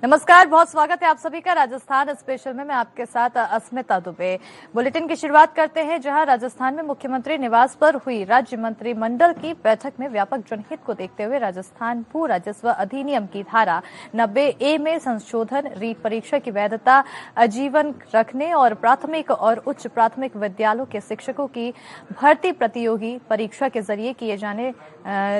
नमस्कार, बहुत स्वागत है आप सभी का राजस्थान स्पेशल में। मैं आपके साथ अस्मिता दुबे। बुलेटिन की शुरुआत करते हैं, जहां राजस्थान में मुख्यमंत्री निवास पर हुई राज्य मंत्रिमंडल की बैठक में व्यापक जनहित को देखते हुए राजस्थान भू राजस्व अधिनियम की धारा 90A में संशोधन, रीट परीक्षा की वैधता आजीवन रखने और प्राथमिक और उच्च प्राथमिक विद्यालयों के शिक्षकों की भर्ती प्रतियोगी परीक्षा के जरिए किए जाने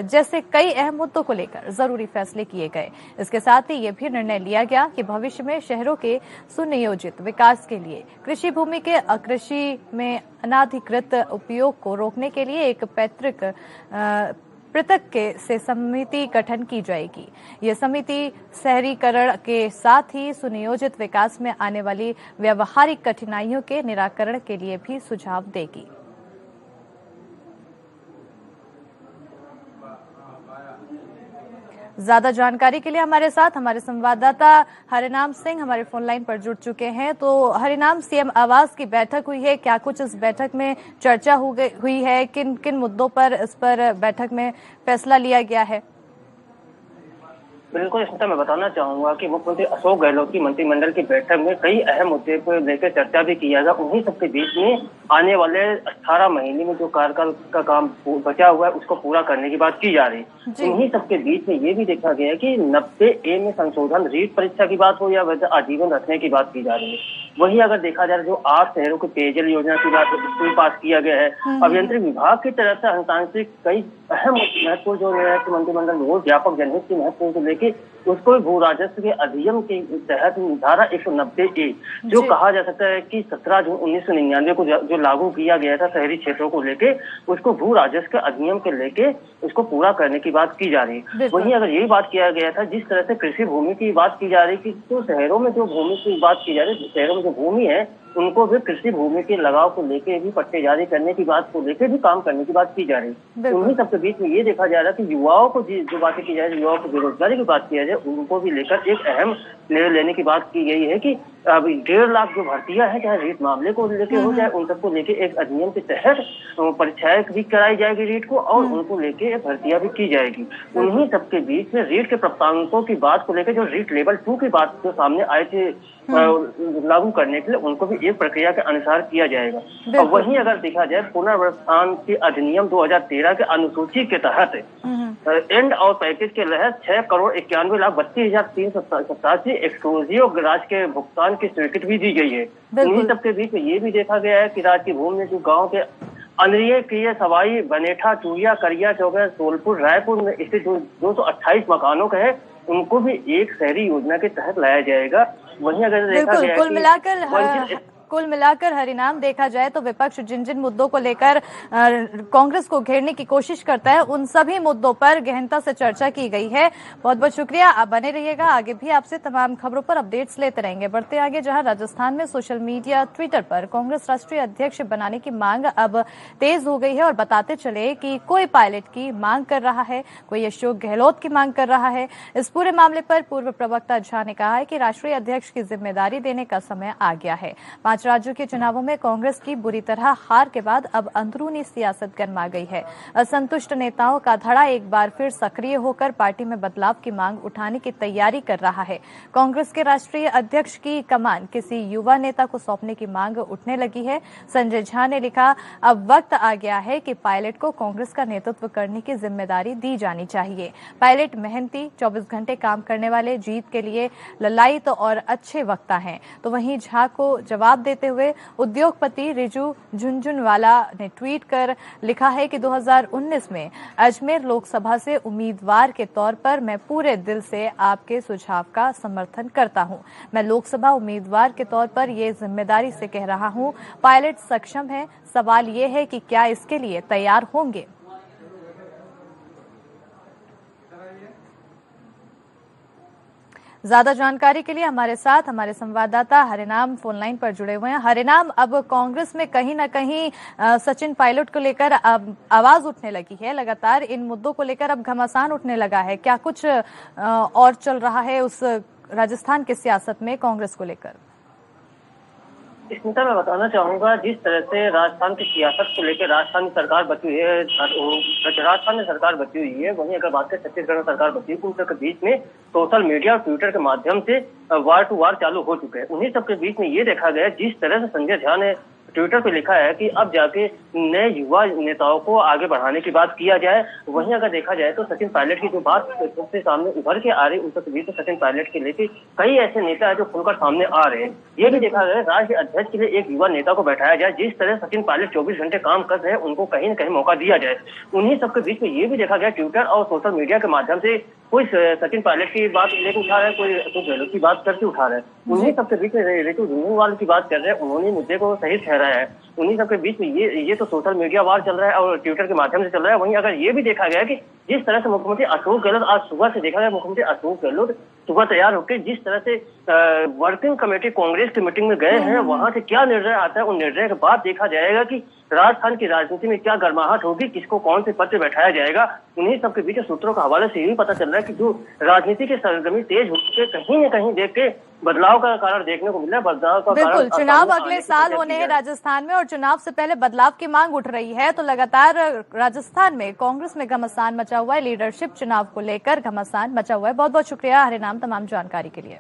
जैसे कई अहम मुद्दों को लेकर जरूरी फैसले किए गए। इसके साथ ही ये भी निर्णय लिया गया कि भविष्य में शहरों के सुनियोजित विकास के लिए कृषि भूमि के अकृषि में अनाधिकृत उपयोग को रोकने के लिए एक पृथक से समिति गठन की जाएगी। ये समिति शहरीकरण के साथ ही सुनियोजित विकास में आने वाली व्यवहारिक कठिनाइयों के निराकरण के लिए भी सुझाव देगी। ज्यादा जानकारी के लिए हमारे साथ हमारे संवाददाता हरिनाम सिंह हमारे फोन लाइन पर जुड़ चुके हैं। तो हरिनाम, सीएम आवास की बैठक हुई है, क्या कुछ इस बैठक में चर्चा हुई है? किन किन मुद्दों पर इस पर बैठक में फैसला लिया गया है? बिल्कुल स्मिता, मैं बताना चाहूंगा कि मुख्यमंत्री अशोक गहलोत की मंत्रिमंडल की बैठक में कई अहम मुद्दे को लेकर चर्चा भी किया गया। उन्हीं सबके बीच में आने वाले 18 महीने में जो कार्यकाल का काम बचा हुआ है उसको पूरा करने की बात की जा रही है। उन्हीं सबके बीच में ये भी देखा गया है कि 90A में संशोधन, रीट परीक्षा की बात हो या वैसे आजीवन रखने की बात की जा रही है। वही अगर देखा जाए जो 8 शहरों की पेयजल योजना की बात उसको पास किया गया है। अभियंत्रण विभाग की तरफ से हस्तांतरित कई अहम महत्वपूर्ण जो निर्णय मंत्रिमंडल ने व्यापक जनहित की महत्वपूर्ण को लेकर उसको भू राजस्व के अधिनियम के तहत धारा 190A जो कहा जा सकता है कि 17 जून 1999 को जो लागू किया गया था शहरी क्षेत्रों को लेके, उसको भू राजस्व के अधिनियम के लेके उसको पूरा करने की बात की जा रही है। वहीं अगर यही बात किया गया था, जिस तरह से कृषि भूमि की बात की जा रही है कि तो शहरों में जो भूमि की बात की जा रही है, शहरों में जो भूमि है उनको भी कृषि भूमि के लगाव को लेके भी पट्टे जारी करने की बात को लेकर भी काम करने की बात की जा रही है। उन्हीं सबके बीच में ये देखा जा रहा है कि युवाओं को जो बातें की जाए, युवाओं को बेरोजगारी की बात किया जाए, उनको भी लेकर एक अहम निर्णय लेने की बात की गई है कि अब 1.5 लाख जो भर्तियां हैं, चाहे रीट मामले को लेके हो जाए, उन सबको लेके एक अधिनियम के तहत परीक्षाएं भी कराई जाएगी रीट को, और उनको लेके भर्तियां भी की जाएगी। उन्हीं सबके बीच में रीट के प्रावधानों की बात को लेकर जो रीट लेवल 2 की बात जो सामने आए थे लागू करने के लिए, उनको भी एक प्रक्रिया के अनुसार किया जाएगा। और वहीं अगर देखा जाए पुनर्वास की अधिनियम 2013 के अनुसूची के तहत एंड और पैकेज के तहत 6,91,32,387 एक्सक्लूसिव राज्य के भुगतान की स्वीकृति भी दी गई है। इन्हीं सबके बीच में ये भी देखा गया है कि राज्य की भूमि में जो गाँव के अनरिय क्रिय सवाई बनेठा चूड़िया करिया चौबे सोलपुर रायपुर में स्थित 228 मकानों का है, उनको भी एक शहरी योजना के तहत लाया जाएगा। वहीं अगर देखा गया कुल मिलाकर हरिनाम देखा जाए तो विपक्ष जिन जिन मुद्दों को लेकर कांग्रेस को घेरने की कोशिश करता है, उन सभी मुद्दों पर गहनता से चर्चा की गई है। बहुत बहुत शुक्रिया, आप बने रहिएगा, आगे भी आपसे तमाम खबरों पर अपडेट्स लेते रहेंगे। बढ़ते आगे, जहां राजस्थान में सोशल मीडिया ट्विटर पर कांग्रेस राष्ट्रीय अध्यक्ष बनाने की मांग अब तेज हो गई है और बताते चले कि कोई पायलट की मांग कर रहा है, कोई अशोक गहलोत की मांग कर रहा है। इस पूरे मामले पर पूर्व प्रवक्ता झा ने कहा है कि राष्ट्रीय अध्यक्ष की जिम्मेदारी देने का समय आ गया है। 5 राज्यों के चुनावों में कांग्रेस की बुरी तरह हार के बाद अब अंदरूनी सियासत गरमा गई है। असंतुष्ट नेताओं का धड़ा एक बार फिर सक्रिय होकर पार्टी में बदलाव की मांग उठाने की तैयारी कर रहा है। कांग्रेस के राष्ट्रीय अध्यक्ष की कमान किसी युवा नेता को सौंपने की मांग उठने लगी है। संजय झा ने लिखा, अब वक्त आ गया है कि पायलट को कांग्रेस का नेतृत्व करने की जिम्मेदारी दी जानी चाहिए। पायलट मेहनती, 24 घंटे काम करने वाले, जीत के लिए ललायत और अच्छे वक्ता हैं। तो वहीं झा को जवाब देते हुए उद्योगपति रिजू झुंझुनवाला ने ट्वीट कर लिखा है कि 2019 में अजमेर लोकसभा से उम्मीदवार के तौर पर मैं पूरे दिल से आपके सुझाव का समर्थन करता हूं। मैं लोकसभा उम्मीदवार के तौर पर ये जिम्मेदारी से कह रहा हूं, पायलट सक्षम है, सवाल ये है कि क्या इसके लिए तैयार होंगे। ज्यादा जानकारी के लिए हमारे साथ हमारे संवाददाता हरिनाम फोन लाइन पर जुड़े हुए हैं। हरिनाम, अब कांग्रेस में कहीं न कहीं सचिन पायलट को लेकर आवाज उठने लगी है, लगातार इन मुद्दों को लेकर अब घमासान उठने लगा है। क्या कुछ और चल रहा है उस राजस्थान की सियासत में कांग्रेस को लेकर? स्मिता, मैं बताना चाहूंगा, जिस तरह से राजस्थान की सियासत को लेकर राजस्थान में सरकार बची हुई है, राजस्थान में सरकार बची हुई है, वहीं अगर बात करें छत्तीसगढ़ में सरकार बची हुई, उन सबके बीच में सोशल मीडिया और ट्विटर के माध्यम से वार टू वार चालू हो चुके हैं। उन्हीं सबके बीच में ये देखा गया जिस तरह से संजय झा ने ट्विटर पे लिखा है कि अब जाके नए युवा नेताओं को आगे बढ़ाने की बात किया जाए। वहीं अगर देखा जाए तो सचिन पायलट की जो बात सबसे सामने उभर के आ रही, उन सबके बीच में सचिन पायलट के लेके कई ऐसे नेता है जो खुलकर सामने आ रहे हैं। ये भी देखा गया राष्ट्रीय अध्यक्ष के लिए एक युवा नेता को बैठाया जाए। जिस तरह सचिन पायलट 24 घंटे काम कर रहे हैं, उनको कहीं न कहीं मौका दिया जाए। उन्हीं सबके बीच में ये भी देखा गया ट्विटर और सोशल मीडिया के माध्यम से कोई सचिन पायलट की बात लेकर उठा रहा है, कोई अशोक गहलोत की बात करके उठा रहा है। उन्हीं सबके बीच में ऋतु झुनझुनवाल की बात कर रहे हैं, उन्होंने मुद्दे को सही ठहराया है। उन्हीं सबके बीच में ये तो सोशल मीडिया वार चल रहा है और ट्विटर के माध्यम से चल रहा है। वहीं अगर ये भी देखा गया कि जिस तरह से मुख्यमंत्री अशोक गहलोत, आज सुबह से देखा गया मुख्यमंत्री अशोक गहलोत सुबह तैयार होकर जिस तरह से वर्किंग कमेटी कांग्रेस की मीटिंग में गए हैं, वहां से क्या निर्णय आता है, उन निर्णय के बाद देखा जाएगा कि राजस्थान की राजनीति में क्या गर्माहट होगी, किसको कौन से पद पे बैठाया जाएगा। उन्हीं सबके बीच सूत्रों के हवाले से यही पता चल रहा है कि जो राजनीति की सरगर्मी तेज हो चुके, कहीं न कहीं देख के बदलाव का कारण देखने को मिल रहा है। बदलाव का बिल्कुल, चुनाव अगले साल होने हैं राजस्थान में और चुनाव से पहले बदलाव की मांग उठ रही है, तो लगातार राजस्थान में कांग्रेस में घमासान मचा हुआ है, लीडरशिप चुनाव को लेकर घमासान मचा हुआ है। बहुत बहुत शुक्रिया हरिनाम तमाम जानकारी के लिए।